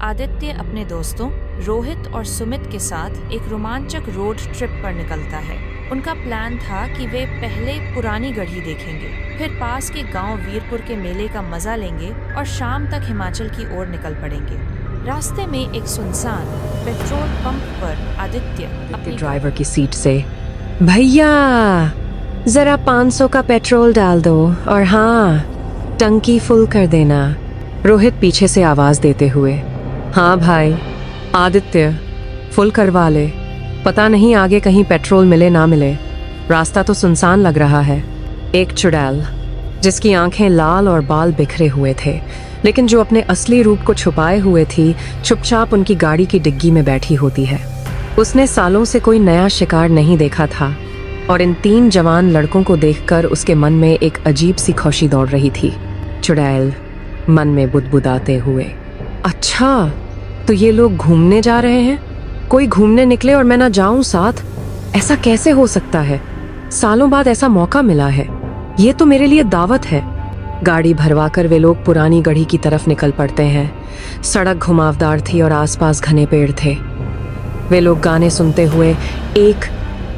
आदित्य अपने दोस्तों रोहित और सुमित के साथ एक रोमांचक रोड ट्रिप पर निकलता है। उनका प्लान था कि वे पहले पुरानी गढ़ी देखेंगे, फिर पास के गांव वीरपुर के मेले का मजा लेंगे और शाम तक हिमाचल की ओर निकल पड़ेंगे। रास्ते में एक सुनसान पेट्रोल पंप पर आदित्य अपनी ड्राइवर की सीट से, भैया जरा 500 का पेट्रोल डाल दो और हाँ टंकी फुल कर देना। रोहित पीछे से आवाज देते हुए, हाँ भाई आदित्य फुल करवा ले, पता नहीं आगे कहीं पेट्रोल मिले ना मिले, रास्ता तो सुनसान लग रहा है। एक चुड़ैल जिसकी आंखें लाल और बाल बिखरे हुए थे, लेकिन जो अपने असली रूप को छुपाए हुए थी, चुपचाप उनकी गाड़ी की डिग्गी में बैठी होती है। उसने सालों से कोई नया शिकार नहीं देखा था और इन 3 जवान लड़कों को देखकर उसके मन में एक अजीब सी खुशी दौड़ रही थी। चुड़ैल मन में बुदबुदाते हुए, अच्छा तो ये लोग घूमने जा रहे हैं, कोई घूमने निकले और मैं ना जाऊं साथ, ऐसा कैसे हो सकता है? सालों बाद ऐसा मौका मिला है, ये तो मेरे लिए दावत है। गाड़ी भरवाकर वे लोग पुरानी गढ़ी की तरफ निकल पड़ते हैं। सड़क घुमावदार थी और आसपास घने पेड़ थे। वे लोग गाने सुनते हुए, एक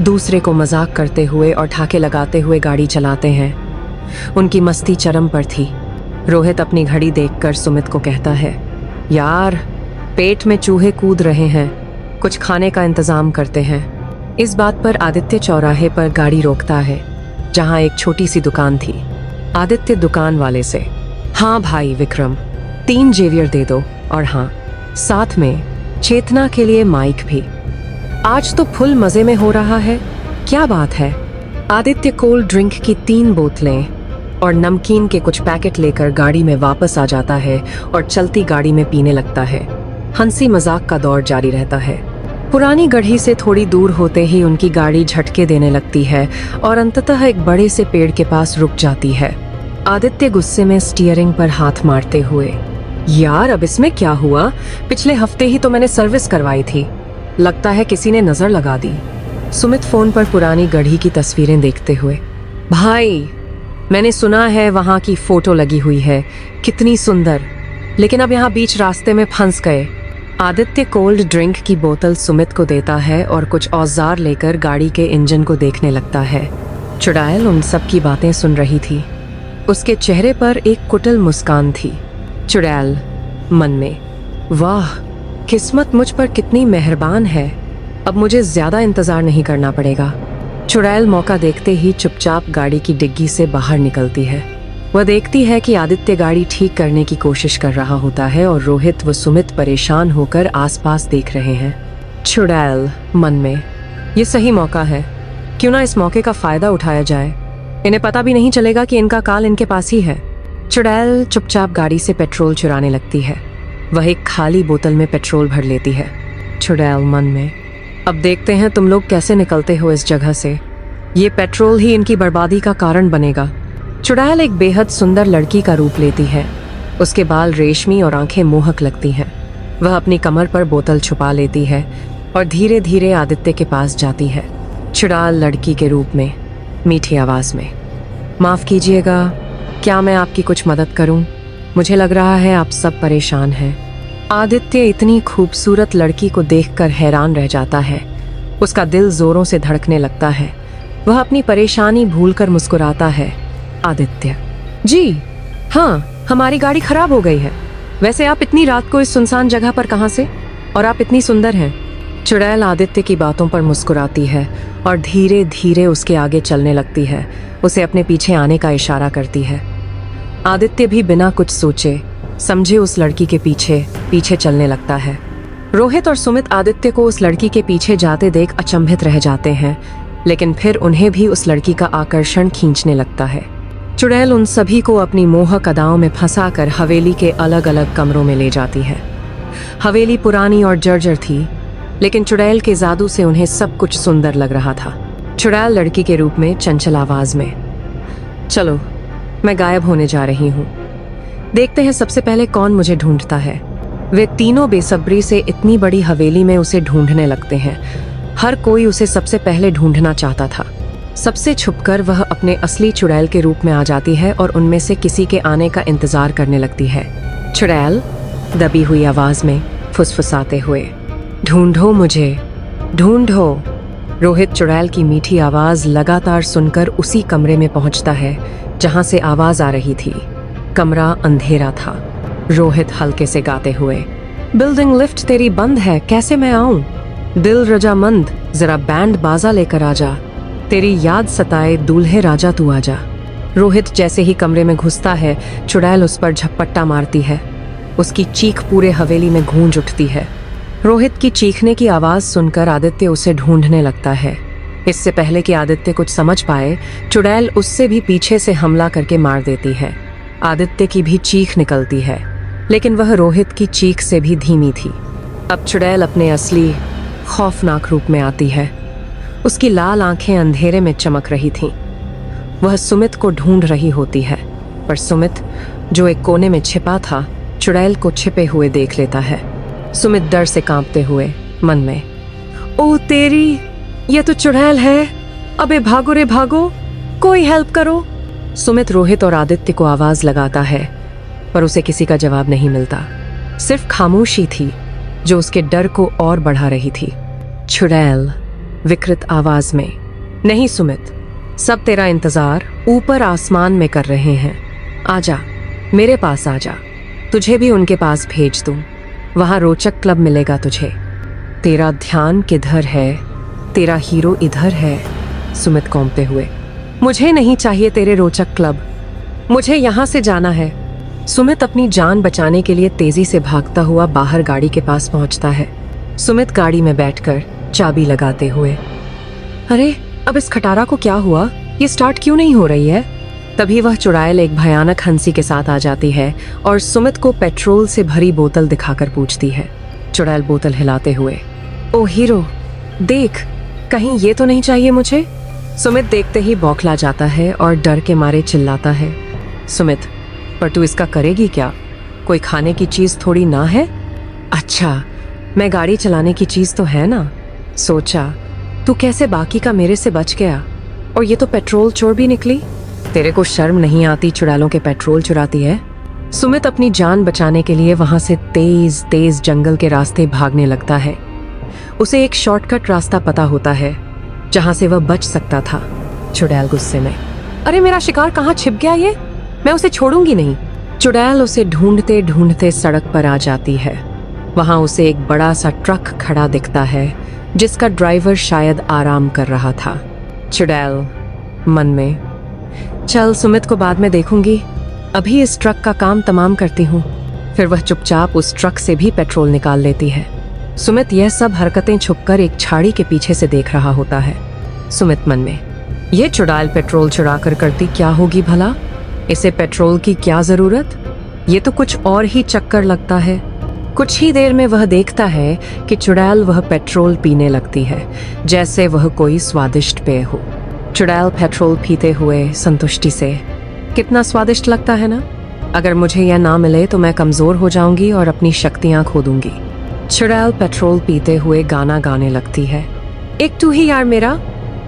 दूसरे को मजाक करते हुए और ठाके लगाते हुए गाड़ी चलाते हैं। उनकी मस्ती चरम पर थी। रोहित अपनी घड़ी देखकर सुमित को कहता है, यार पेट में चूहे कूद रहे हैं, कुछ खाने का इंतजाम करते हैं। इस बात पर आदित्य चौराहे पर गाड़ी रोकता है, जहां एक छोटी सी दुकान थी। आदित्य दुकान वाले से, हाँ भाई विक्रम 3 जेवियर दे दो और हाँ साथ में चेतना के लिए माइक भी। आज तो फुल मजे में हो रहा है, क्या बात है। आदित्य कोल्ड ड्रिंक की 3 बोतलें और नमकीन के कुछ पैकेट लेकर गाड़ी में वापस आ जाता है और चलती गाड़ी में पीने लगता है। हंसी मजाक का दौर जारी रहता है। पुरानी गढ़ी से थोड़ी दूर होते ही उनकी गाड़ी झटके देने लगती है और अंततः एक बड़े से पेड़ के पास रुक जाती है। आदित्य गुस्से में स्टीयरिंग पर हाथ मारते हुए, यार अब इसमें क्या हुआ, पिछले हफ्ते ही तो मैंने सर्विस करवाई थी, लगता है किसी ने नजर लगा दी। सुमित फोन पर पुरानी गढ़ी की तस्वीरें देखते हुए, भाई मैंने सुना है वहां की फोटो लगी हुई है, कितनी सुंदर, लेकिन अब यहाँ बीच रास्ते में फंस गए। आदित्य कोल्ड ड्रिंक की बोतल सुमित को देता है और कुछ औजार लेकर गाड़ी के इंजन को देखने लगता है। चुड़ैल उन सब की बातें सुन रही थी। उसके चेहरे पर एक कुटिल मुस्कान थी। चुड़ैल मन में, वाह किस्मत मुझ पर कितनी मेहरबान है, अब मुझे ज्यादा इंतजार नहीं करना पड़ेगा। चुड़ैल मौका देखते ही चुपचाप गाड़ी की डिग्गी से बाहर निकलती है। वह देखती है कि आदित्य गाड़ी ठीक करने की कोशिश कर रहा होता है और रोहित व सुमित परेशान होकर आसपास देख रहे हैं। चुड़ैल मन में, ये सही मौका है, क्यों ना इस मौके का फायदा उठाया जाए, इन्हें पता भी नहीं चलेगा कि इनका काल इनके पास ही है। चुड़ैल चुपचाप गाड़ी से पेट्रोल चुराने लगती है। वह एक खाली बोतल में पेट्रोल भर लेती है। चुड़ैल मन में, अब देखते हैं तुम लोग कैसे निकलते हो इस जगह से, ये पेट्रोल ही इनकी बर्बादी का कारण बनेगा। चुड़ैल एक बेहद सुंदर लड़की का रूप लेती है। उसके बाल रेशमी और आंखें मोहक लगती हैं। वह अपनी कमर पर बोतल छुपा लेती है और धीरे धीरे आदित्य के पास जाती है। चुड़ैल लड़की के रूप में, मीठी आवाज में, माफ कीजिएगा, क्या मैं आपकी कुछ मदद करूं? मुझे लग रहा है आप सब परेशान हैं। आदित्य इतनी खूबसूरत लड़की को देखकर हैरान रह जाता है। उसका दिल जोरों से धड़कने लगता है। वह अपनी परेशानी भूलकर मुस्कुराता है। आदित्य, जी हाँ हमारी गाड़ी खराब हो गई है, वैसे आप इतनी रात को इस सुनसान जगह पर कहाँ से, और आप इतनी सुंदर हैं। चुड़ैल आदित्य की बातों पर मुस्कुराती है और धीरे धीरे उसके आगे चलने लगती है। उसे अपने पीछे आने का इशारा करती है। आदित्य भी बिना कुछ सोचे समझे उस लड़की के पीछे पीछे चलने लगता है। रोहित और सुमित आदित्य को उस लड़की के पीछे जाते देख अचंभित रह जाते हैं, लेकिन फिर उन्हें भी उस लड़की का आकर्षण खींचने लगता है। चुड़ैल उन सभी को अपनी मोहक अदाओं में फंसाकर हवेली के अलग अलग कमरों में ले जाती है। हवेली पुरानी और जर्जर थी, लेकिन चुड़ैल के जादू से उन्हें सब कुछ सुंदर लग रहा था। चुड़ैल लड़की के रूप में चंचल आवाज में, चलो मैं गायब होने जा रही हूँ, देखते हैं सबसे पहले कौन मुझे ढूंढता है। वे तीनों बेसब्री से इतनी बड़ी हवेली में उसे ढूंढने लगते हैं। हर कोई उसे सबसे पहले ढूंढना चाहता था। सबसे छुपकर वह अपने असली चुड़ैल के रूप में आ जाती है और उनमें से किसी के आने का इंतजार करने लगती है। चुड़ैल, दबी हुई आवाज में फुसफुसाते हुए। ढूंढो मुझे, ढूंढो। रोहित चुड़ैल की मीठी आवाज लगातार सुनकर उसी कमरे में पहुंचता है जहां से आवाज आ रही थी। कमरा अंधेरा था। रोहित हल्के से गाते हुए, बिल्डिंग लिफ्ट तेरी बंद है, कैसे मैं आऊं? दिल रजामंद, जरा बैंड बाजा लेकर आजा, तेरी याद सताए दूल्हे राजा तू आजा। रोहित जैसे ही कमरे में घुसता है, चुड़ैल उस पर झपट्टा मारती है। उसकी चीख पूरे हवेली में गूंज उठती है। रोहित की चीखने की आवाज सुनकर आदित्य उसे ढूंढने लगता है। इससे पहले कि आदित्य कुछ समझ पाए, चुड़ैल उससे भी पीछे से हमला करके मार देती है। आदित्य की भी चीख निकलती है, लेकिन वह रोहित की चीख से भी धीमी थी। अब चुड़ैल अपने असली खौफनाक रूप में आती है। उसकी लाल आंखें अंधेरे में चमक रही थीं। वह सुमित को ढूंढ रही होती है, पर सुमित जो एक कोने में छिपा था, चुड़ैल को छिपे हुए देख लेता है। सुमित डर से कांपते हुए मन में, ओ तेरी, ये तो चुड़ैल है, अबे भागो रे भागो, कोई हेल्प करो। सुमित रोहित और आदित्य को आवाज लगाता है, पर उसे किसी का जवाब नहीं मिलता। सिर्फ खामोशी थी जो उसके डर को और बढ़ा रही थी। चुड़ैल विकृत आवाज में, नहीं सुमित, सब तेरा इंतजार ऊपर आसमान में कर रहे हैं, आजा, मेरे पास आजा, तुझे भी उनके पास भेज दूं, वहां रोचक क्लब मिलेगा तुझे। तेरा ध्यान किधर है, तेरा हीरो इधर है। सुमित कौंपते हुए, मुझे नहीं चाहिए तेरे रोचक क्लब, मुझे यहां से जाना है। सुमित अपनी जान बचाने के लिए तेजी से भागता हुआ बाहर गाड़ी के पास पहुंचता है। सुमित गाड़ी में बैठकर चाबी लगाते हुए, अरे अब इस खटारा को क्या हुआ, ये स्टार्ट क्यों नहीं हो रही है? तभी वह चुड़ैल एक भयानक हंसी के साथ आ जाती है और सुमित को पेट्रोल से भरी बोतल दिखाकर पूछती है। चुड़ैल बोतल हिलाते हुए, ओ हीरो, देख, कहीं ये तो नहीं चाहिए मुझे? सुमित देखते ही बौखला जाता है और डर के मारे चिल्लाता है, सुमित, पर तू इसका करेगी क्या? कोई खाने की चीज थोड़ी ना है। अच्छा, मैं गाड़ी चलाने की चीज तो है ना। सोचा तू कैसे बाकी का मेरे से बच गया, और ये तो पेट्रोल चोर भी निकली। तेरे को शर्म नहीं आती, चुड़ैलों के पेट्रोल चुराती है। सुमित अपनी जान बचाने के लिए वहां से तेज तेज जंगल के रास्ते भागने लगता है। उसे एक शॉर्टकट रास्ता पता होता है जहां से वह बच सकता था। चुड़ैल गुस्से में, अरे मेरा शिकार कहाँ छिप गया ये, मैं उसे छोड़ूंगी नहीं। चुड़ैल उसे ढूंढते ढूंढते सड़क पर आ जाती है। वहां उसे एक बड़ा सा ट्रक खड़ा दिखता है जिसका ड्राइवर शायद आराम कर रहा था। चुड़ैल मन में, चल सुमित को बाद में देखूंगी, अभी इस ट्रक का काम तमाम करती हूँ। फिर वह चुपचाप उस ट्रक से भी पेट्रोल निकाल लेती है। सुमित यह सब हरकतें छुपकर एक झाड़ी के पीछे से देख रहा होता है। सुमित मन में, यह चुड़ैल पेट्रोल चुरा कर करती क्या होगी भला, इसे पेट्रोल की क्या जरूरत, ये तो कुछ और ही चक्कर लगता है। कुछ ही देर में वह देखता है कि चुड़ैल वह पेट्रोल पीने लगती है जैसे वह कोई स्वादिष्ट पेय हो। चुड़ैल पेट्रोल पीते हुए संतुष्टि से, कितना स्वादिष्ट लगता है ना, अगर मुझे यह ना मिले तो मैं कमजोर हो जाऊंगी और अपनी शक्तियां खो दूंगी। चुड़ैल पेट्रोल पीते हुए गाना गाने लगती है, एक तू ही यार मेरा,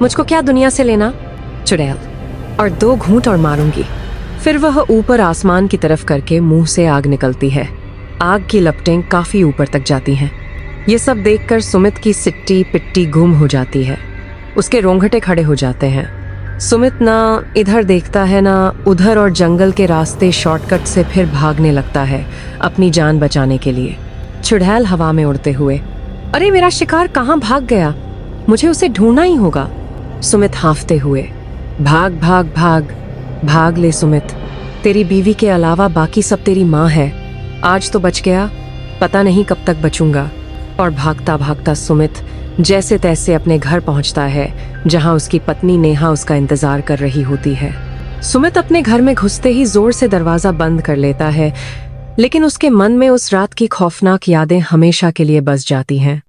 मुझको क्या दुनिया से लेना। चुड़ैल, और 2 घूंट और मारूंगी। फिर वह ऊपर आसमान की तरफ करके मुंह से आग निकलती है। आग की लपटें काफी ऊपर तक जाती हैं। ये सब देखकर सुमित की सिट्टी पिट्टी गुम हो जाती है। उसके रोंगटे खड़े हो जाते हैं। सुमित ना इधर देखता है ना उधर और जंगल के रास्ते शॉर्टकट से फिर भागने लगता है अपनी जान बचाने के लिए। चुड़ैल हवा में उड़ते हुए, अरे मेरा शिकार कहाँ भाग गया, मुझे उसे ढूंढना ही होगा। सुमित हांफते हुए, भाग भाग भाग, भाग ले सुमित, तेरी बीवी के अलावा बाकी सब तेरी माँ है। आज तो बच गया, पता नहीं कब तक बचूंगा। और भागता भागता सुमित जैसे तैसे अपने घर पहुंचता है जहां उसकी पत्नी नेहा उसका इंतजार कर रही होती है। सुमित अपने घर में घुसते ही जोर से दरवाजा बंद कर लेता है, लेकिन उसके मन में उस रात की खौफनाक यादें हमेशा के लिए बस जाती हैं।